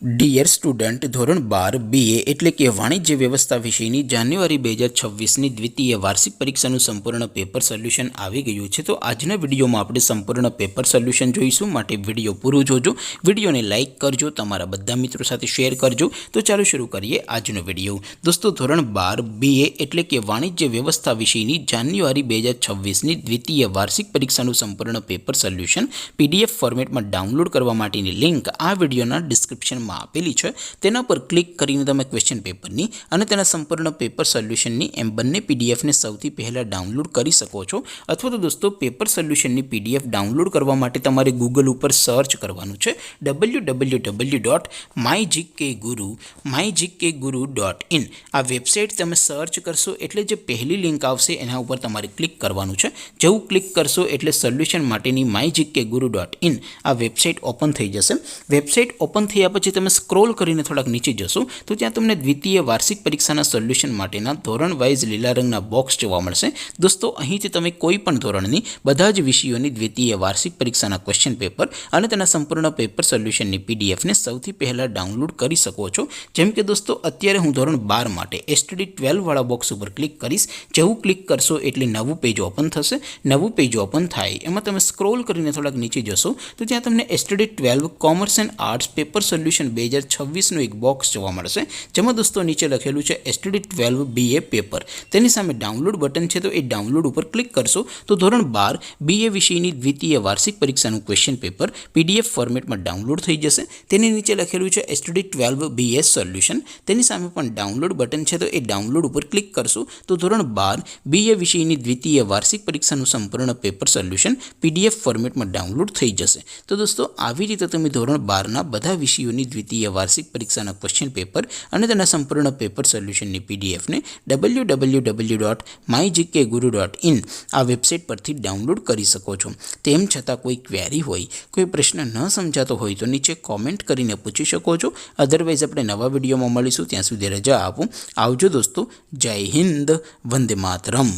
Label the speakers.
Speaker 1: Dear student ધોરણ 12 BA એટલે કે વાણિજ્ય વ્યવસ્થા વિષયની જાન્યુઆરી 2026ની દ્વિતીય વાર્ષિક પરીક્ષાનું સંપૂર્ણ પેપર સોલ્યુશન આવી ગયું છે। તો આજના વિડીયોમાં આપણે સંપૂર્ણ પેપર સોલ્યુશન જોઈશું, માટે વિડીયો પૂરું જોજો, વિડીયોને લાઇક કરજો, તમારા બધા મિત્રો સાથે શેર કરજો। તો ચાલો શરૂ કરીએ આજનો વિડીયો। દોસ્તો ધોરણ 12 BA એટલે કે વાણિજ્ય વ્યવસ્થા વિષયની જાન્યુઆરી 2026ની દ્વિતીય વાર્ષિક પરીક્ષાનું સંપૂર્ણ પેપર સોલ્યુશન PDF ફોર્મેટમાં ડાઉનલોડ કરવા માટેની લિંક આ વિડીયોના ડિસ્ક્રિપ્શનમાં આપેલી છે। તેના પર ક્લિક કરીને તમે ક્વેશ્ચન પેપરની અને તેના સંપૂર્ણ પેપર સોલ્યુશનની એમ બંને પીડીએફને સૌથી પહેલાં ડાઉનલોડ કરી શકો છો। અથવા તો દોસ્તો પેપર સોલ્યુશનની PDF ડાઉનલોડ કરવા માટે તમારે ગૂગલ ઉપર સર્ચ કરવાનું છે www.mygkguru.in। આ વેબસાઇટ તમે સર્ચ કરશો એટલે જે પહેલી લિંક આવશે એના ઉપર તમારે ક્લિક કરવાનું છે। જેવું ક્લિક કરશો એટલે સોલ્યુશન માટેની mygkguru.in આ વેબસાઇટ ઓપન થઈ જશે। વેબસાઇટ ઓપન થયા પછી તમે સ્ક્રોલ કરીને થોડાક નીચે જશો તો ત્યાં તમને દ્વિતીય વાર્ષિક પરીક્ષાના સોલ્યુશન માટેના ધોરણ વાઇઝ લીલા રંગના બોક્સ જોવા મળશે। દોસ્તો અહીંથી તમે કોઈ પણ ધોરણની બધા જ વિષયોની દ્વિતીય વાર્ષિક પરીક્ષાના ક્વેશ્ચન પેપર અને તેના સંપૂર્ણ પેપર સોલ્યુશનની પીડીએફને સૌથી પહેલાં ડાઉનલોડ કરી શકો છો। જેમ કે દોસ્તો અત્યારે હું ધોરણ 12 માટે STD 12 વાળા બોક્સ ઉપર ક્લિક કરીશ। જેવું ક્લિક કરશો એટલે નવું પેજ ઓપન થશે। નવું પેજ ઓપન થાય એમાં તમે સ્ક્રોલ કરીને થોડાક નીચે જશો તો ત્યાં તમને STD 12 commerce and arts paper solution 2026નું એક બોક્સ જોવા મળશે, જેમાં દોસ્તો નીચે લખેલું છે STD 12 BA પેપર। તેની સામે ડાઉનલોડ બટન છે, તો એ ડાઉનલોડ ઉપર ક્લિક કરશો તો ધોરણ 12 BA વિષયની દ્વિતીય વાર્ષિક પરીક્ષાનું ક્વેશ્ચન પેપર PDF ફોર્મેટમાં ડાઉનલોડ થઈ જશે। તેની નીચે લખેલું છે STD 12 BA સોલ્યુશન। તેની સામે પણ ડાઉનલોડ બટન છે, તો એ ડાઉનલોડ ઉપર ક્લિક કરશો તો ધોરણ 12 BA વિષયની દ્વિતીય વાર્ષિક પરીક્ષાનું સંપૂર્ણ પેપર સોલ્યુશન PDF ફોર્મેટમાં ડાઉનલોડ થઈ જશે। તો દોસ્તો આવી રીતે તમે ધોરણ 12ના બધા વિષયોની દ્વિતીય વાર્ષિક પરીક્ષાના ક્વેશ્ચન પેપર અને તેના સંપૂર્ણ પેપર સોલ્યુશનની પીડીએફને www.mygkguru.in આ વેબસાઇટ પરથી ડાઉનલોડ કરી શકો છો। તેમ છતાં કોઈ ક્વેરી હોય, કોઈ પ્રશ્ન ન સમજાતો હોય તો નીચે કોમેન્ટ કરીને પૂછી શકો છો। અધરવાઇઝ આપણે નવા વિડીયોમાં મળીશું, ત્યાં સુધી રજા આપો। આવજો દોસ્તો, જય હિન્દ, વંદે માતરમ।